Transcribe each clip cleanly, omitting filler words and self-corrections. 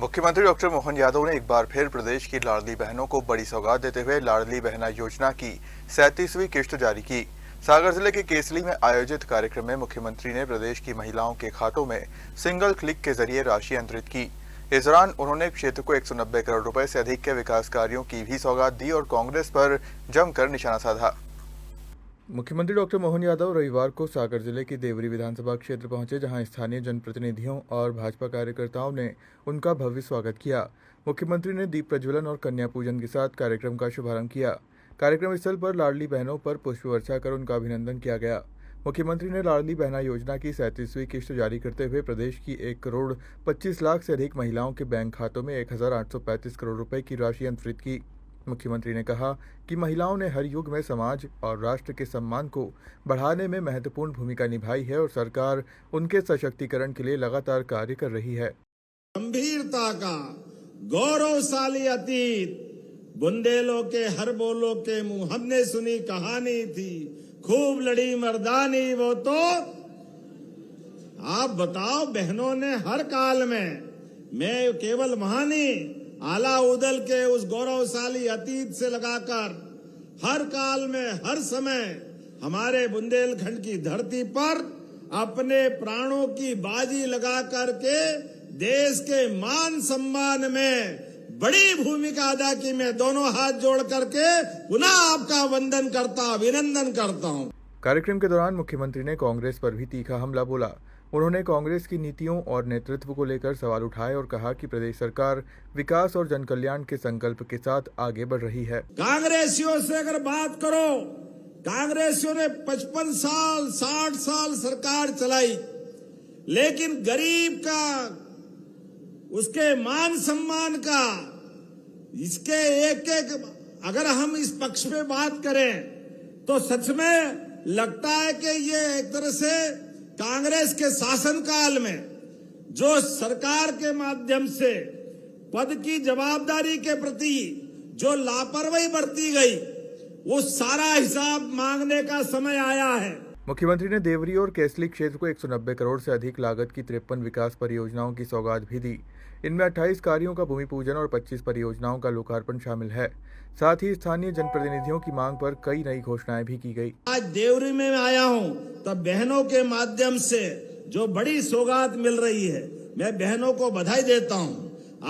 मुख्यमंत्री डॉक्टर मोहन यादव ने एक बार फिर प्रदेश की लाडली बहनों को बड़ी सौगात देते हुए लाडली बहना योजना की 37वीं किश्त जारी की। सागर जिले के केसली में आयोजित कार्यक्रम में मुख्यमंत्री ने प्रदेश की महिलाओं के खातों में सिंगल क्लिक के जरिए राशि अंतरित की। इस दौरान उन्होंने क्षेत्र को 190 करोड़ रुपए से अधिक के विकास कार्यों की भी सौगात दी और कांग्रेस पर जमकर निशाना साधा। मुख्यमंत्री डॉक्टर मोहन यादव रविवार को सागर जिले की देवरी विधानसभा क्षेत्र पहुंचे, जहां स्थानीय जनप्रतिनिधियों और भाजपा कार्यकर्ताओं ने उनका भव्य स्वागत किया। मुख्यमंत्री ने दीप प्रज्वलन और कन्या पूजन के साथ कार्यक्रम का शुभारंभ किया। कार्यक्रम स्थल पर लाडली बहनों पर पुष्प वर्षा कर उनका अभिनंदन किया गया। मुख्यमंत्री ने लाडली बहना योजना की 37वीं किश्त जारी करते हुए प्रदेश की 1,25,00,000 से अधिक महिलाओं के बैंक खातों में 1,835 करोड़ रुपए की राशि अंतरित की। मुख्यमंत्री ने कहा कि महिलाओं ने हर युग में समाज और राष्ट्र के सम्मान को बढ़ाने में महत्वपूर्ण भूमिका निभाई है और सरकार उनके सशक्तिकरण के लिए लगातार कार्य कर रही है। गंभीरता का गौरवशाली अतीत, बुंदेलों के हर बोलों के मुंह हमने सुनी कहानी थी, खूब लड़ी मर्दानी वो तो। आप बताओ, बहनों ने हर काल में, मैं केवल महानी आला उदल के उस गौरवशाली अतीत से लगाकर हर काल में हर समय हमारे बुंदेलखंड की धरती पर अपने प्राणों की बाजी लगा करके देश के मान सम्मान में बड़ी भूमिका अदा की। मैं दोनों हाथ जोड़ करके पुनः आपका वंदन करता, अभिनंदन करता हूं। कार्यक्रम के दौरान मुख्यमंत्री ने कांग्रेस पर भी तीखा हमला बोला। उन्होंने कांग्रेस की नीतियों और नेतृत्व को लेकर सवाल उठाए और कहा कि प्रदेश सरकार विकास और जनकल्याण के संकल्प के साथ आगे बढ़ रही है। कांग्रेसियों से अगर बात करो, कांग्रेसियों ने 55 साल 60 साल सरकार चलाई, लेकिन गरीब का, उसके मान सम्मान का, इसके एक एक अगर हम इस पक्ष पे बात करें तो सच में लगता है कि ये एक तरह से कांग्रेस के शासनकाल में जो सरकार के माध्यम से पद की जवाबदारी के प्रति जो लापरवाही बरती गई, वो सारा हिसाब मांगने का समय आया है। मुख्यमंत्री ने देवरी और केसली क्षेत्र को 190 करोड़ से अधिक लागत की 53 विकास परियोजनाओं की सौगात भी दी। इनमें 28 कार्यों का भूमि पूजन और 25 परियोजनाओं का लोकार्पण शामिल है। साथ ही स्थानीय जनप्रतिनिधियों की मांग पर कई नई घोषणाएं भी की गई। आज देवरी में आया हूं तब बहनों के माध्यम से जो बड़ी सौगात मिल रही है, मैं बहनों को बधाई देता हूं।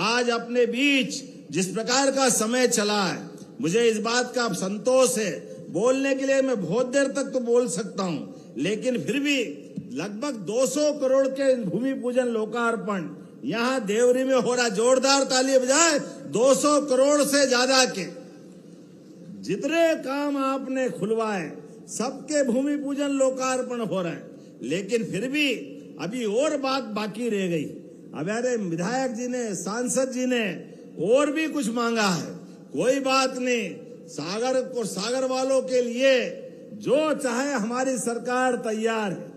आज अपने बीच जिस प्रकार का समय चला है, मुझे इस बात का संतोष है। बोलने के लिए मैं बहुत देर तक तो बोल सकता हूं, लेकिन फिर भी लगभग 200 करोड़ के भूमि पूजन लोकार्पण यहाँ देवरी में हो रहा। जोरदार ताली बजाए। 200 करोड़ से ज्यादा के जितने काम आपने खुलवाए, सबके भूमि पूजन लोकार्पण हो रहे हैं, लेकिन फिर भी अभी और बात बाकी रह गई। अब यारे विधायक जी ने, सांसद जी ने और भी कुछ मांगा है। कोई बात नहीं, सागर को, सागर वालों के लिए जो चाहे हमारी सरकार तैयार है।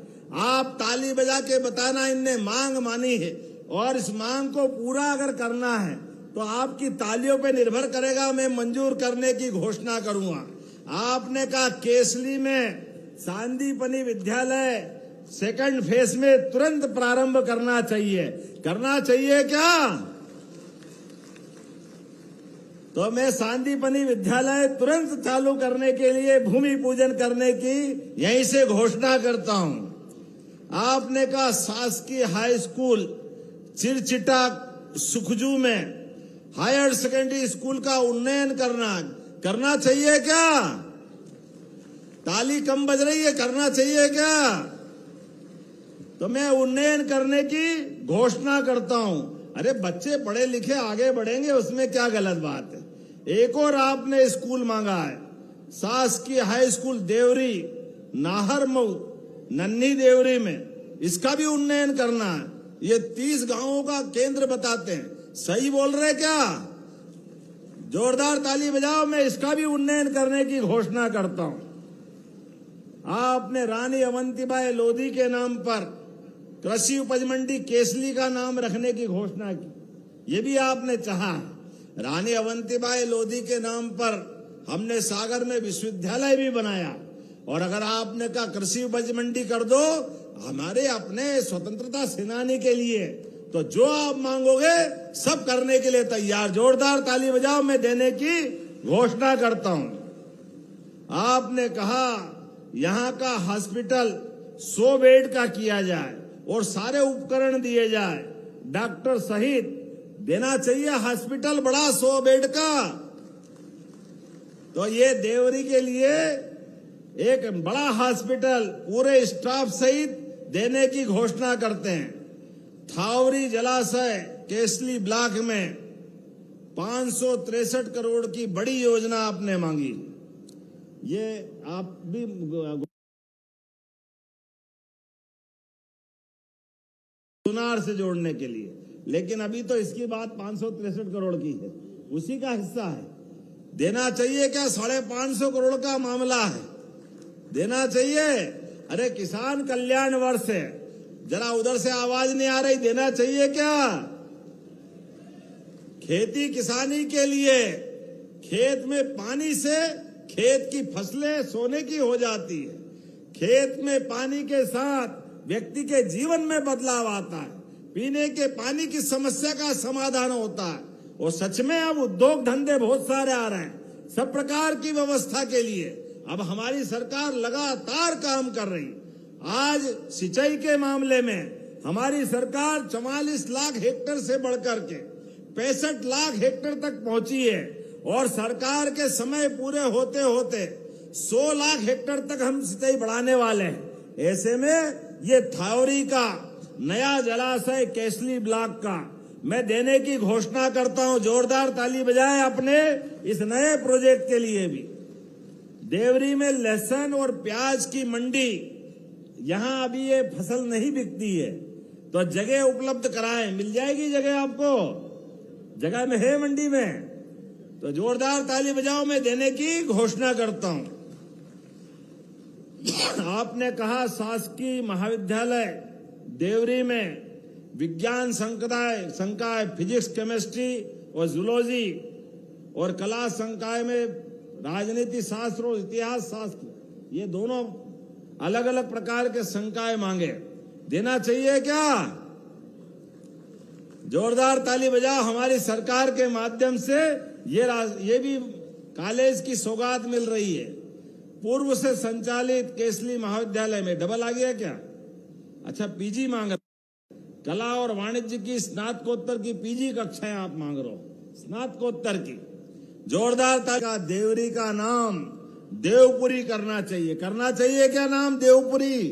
आप ताली बजा के बताना इनने मांग मानी है, और इस मांग को पूरा अगर करना है तो आपकी तालियों पे निर्भर करेगा। मैं मंजूर करने की घोषणा करूंगा। आपने कहा केसली में सांदीपनी विद्यालय सेकंड फेज में तुरंत प्रारंभ करना चाहिए। करना चाहिए क्या? तो मैं सांदीपनी विद्यालय तुरंत चालू करने के लिए भूमि पूजन करने की यहीं से घोषणा करता हूं। आपने कहा शासकीय हाई स्कूल चिरचिटा सुखजू में हायर सेकेंडरी स्कूल का उन्नयन करना चाहिए क्या? ताली कम बज रही है, करना चाहिए क्या? तो मैं उन्नयन करने की घोषणा करता हूं। अरे बच्चे पढ़े लिखे आगे बढ़ेंगे, उसमें क्या गलत बात है। एक और आपने स्कूल मांगा है, शासकीय हाई स्कूल देवरी नाहरमऊ नन्ही देवरी में, इसका भी उन्नयन करना है। ये 30 गांवों का केंद्र बताते हैं। सही बोल रहे क्या? जोरदार ताली बजाओ। मैं इसका भी उन्नयन करने की घोषणा करता हूं। आपने रानी अवंतीबाई लोधी के नाम पर कृषि उपज मंडी केसली का नाम रखने की घोषणा की। ये भी आपने चाहा। रानी अवंतीबाई लोधी के नाम पर हमने सागर में विश्वविद्यालय भी बनाया। और अगर आपने कहा कृषि उपज मंडी कर दो, हमारे अपने स्वतंत्रता सेनानी के लिए तो जो आप मांगोगे सब करने के लिए तैयार। जोरदार ताली बजाओ, मैं देने की घोषणा करता हूं। आपने कहा यहां का हॉस्पिटल 100 बेड का किया जाए और सारे उपकरण दिए जाए, डॉक्टर सहित देना चाहिए हॉस्पिटल बड़ा 100 बेड का। तो ये देवरी के लिए एक बड़ा हॉस्पिटल पूरे स्टाफ सहित देने की घोषणा करते हैं। थावरी जलाशय केसली ब्लॉक में 563 करोड़ की बड़ी योजना आपने मांगी। ये आप भी सुनार से जोड़ने के लिए, लेकिन अभी तो इसकी बात 563 करोड़ की है, उसी का हिस्सा है। देना चाहिए क्या? 550 करोड़ का मामला है, देना चाहिए। अरे किसान कल्याण वर्ष है, जरा उधर से आवाज नहीं आ रही, देना चाहिए क्या? खेती किसानी के लिए खेत में पानी से खेत की फसलें सोने की हो जाती है। खेत में पानी के साथ व्यक्ति के जीवन में बदलाव आता है, पीने के पानी की समस्या का समाधान होता है। और सच में अब उद्योग धंधे बहुत सारे आ रहे हैं, सब प्रकार की व्यवस्था के लिए अब हमारी सरकार लगातार काम कर रही। आज सिंचाई के मामले में हमारी सरकार 44 लाख हेक्टेयर से बढ़कर के 65 लाख हेक्टेयर तक पहुंची है, और सरकार के समय पूरे होते होते 100 लाख हेक्टेयर तक हम सिंचाई बढ़ाने वाले हैं। ऐसे में ये थावरी का नया जलाशय केसली ब्लॉक का मैं देने की घोषणा करता हूं। जोरदार ताली बजाएं अपने इस नए प्रोजेक्ट के लिए भी। देवरी में लहसुन और प्याज की मंडी, यहां अभी ये फसल नहीं बिकती है, तो जगह उपलब्ध कराएं। मिल जाएगी जगह, आपको जगह में है मंडी में, तो जोरदार ताली बजाओ, मैं देने की घोषणा करता हूं। आपने कहा शासकीय महाविद्यालय देवरी में विज्ञान संकाय फिजिक्स, केमिस्ट्री और जूलॉजी, और कला संकाय में राजनीति शास्त्र और इतिहास शास्त्र, ये दोनों अलग अलग प्रकार के संकाय मांगे। देना चाहिए क्या? जोरदार ताली बजाओ। हमारी सरकार के माध्यम से ये भी कॉलेज की सौगात मिल रही है। पूर्व से संचालित केसली महाविद्यालय में डबल आ गया क्या? अच्छा, पीजी मांग रहे, कला और वाणिज्य की स्नातकोत्तर की पीजी कक्षाएं आप मांग रहे हो, स्नातकोत्तर की। जोरदार ताली। देवरी का नाम देवपुरी करना चाहिए। करना चाहिए क्या नाम? देवपुरी।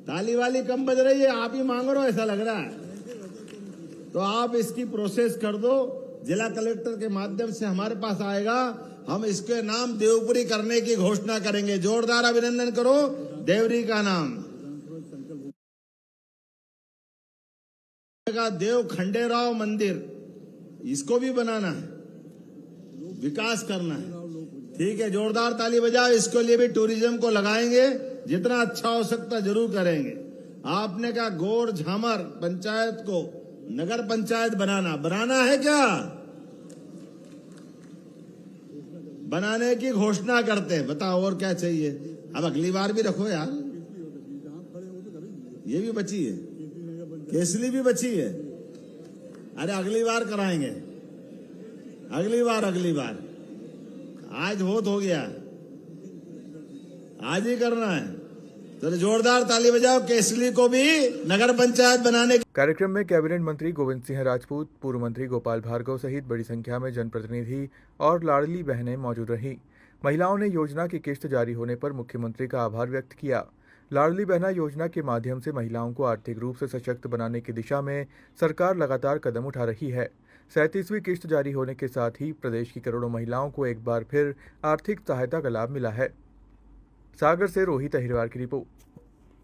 ताली वाली कम बज रही है, आप ही मांग रहे हो ऐसा लग रहा है। तो आप इसकी प्रोसेस कर दो, जिला कलेक्टर के माध्यम से हमारे पास आएगा, हम इसके नाम देवपुरी करने की घोषणा करेंगे। जोरदार अभिनंदन करो देवरी का नाम। देव खंडेराव मंदिर, इसको भी बनाना है, विकास करना है। ठीक है, जोरदार ताली बजाओ। इसके लिए भी टूरिज्म को लगाएंगे, जितना अच्छा हो सकता जरूर करेंगे। आपने कहा गोर झामर पंचायत को नगर पंचायत बनाना है क्या? बनाने की घोषणा करते हैं। बताओ और क्या चाहिए? अब अगली बार भी रखो यार, ये भी बची है, केसली भी बची है। अरे अगली बार कराएंगे, अगली बार। आज बहुत हो गया, आज ही करना है। तो जोरदार ताली बजाओ, केसली को भी नगर पंचायत बनाने। कार्यक्रम में कैबिनेट मंत्री गोविंद सिंह राजपूत, पूर्व मंत्री गोपाल भार्गव सहित बड़ी संख्या में जनप्रतिनिधि और लाडली बहनें मौजूद रहीं। महिलाओं ने योजना की किश्त जारी होने पर मुख्यमंत्री का आभार व्यक्त किया। लाडली बहना योजना के माध्यम से महिलाओं को आर्थिक रूप से सशक्त बनाने की दिशा में सरकार लगातार कदम उठा रही है। 37वीं किश्त जारी होने के साथ ही प्रदेश की करोड़ों महिलाओं को एक बार फिर आर्थिक सहायता का लाभ मिला है। सागर से रोहित अहिरवार की रिपोर्ट।